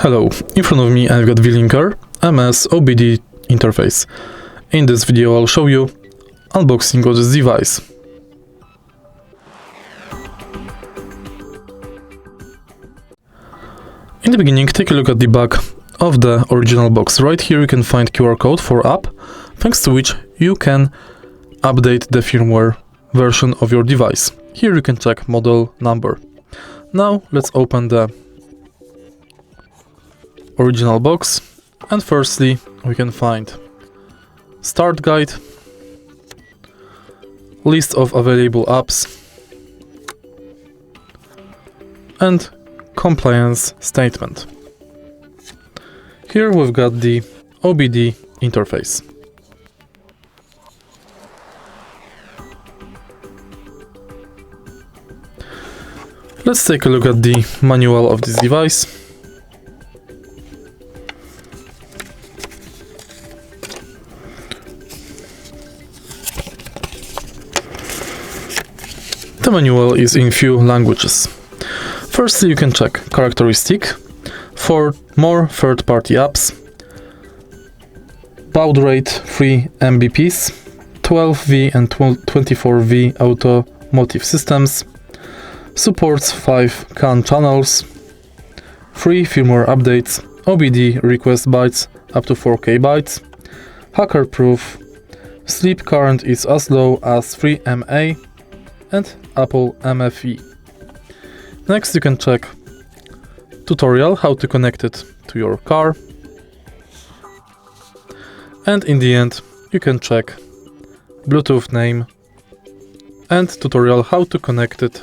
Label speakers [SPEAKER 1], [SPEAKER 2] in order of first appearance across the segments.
[SPEAKER 1] Hello, in front of me I've got Vlinker MS OBD interface. In this video I'll show you unboxing of this device. In the beginning, take a look at the back of the original box. Right here you can find QR code for app, thanks to which you can update the firmware version of your device. Here you can check model number. Now let's open the original box, and firstly we can find start guide, list of available apps, and compliance statement. Here we've got the OBD interface. Let's take a look at the manual of this device. The manual is in few languages. Firstly, you can check characteristic for more third-party apps, baud rate 3 Mbps, 12V and 24V automotive systems, supports 5 CAN channels, free firmware updates, OBD request bytes up to 4K bytes, hacker proof, sleep current is as low as 3 mA, and Apple MFE. Next you can check tutorial how to connect it to your car, and in the end you can check Bluetooth name and tutorial how to connect it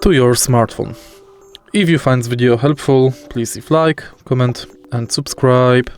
[SPEAKER 1] to your smartphone. If you find this video helpful, please leave like, comment and subscribe.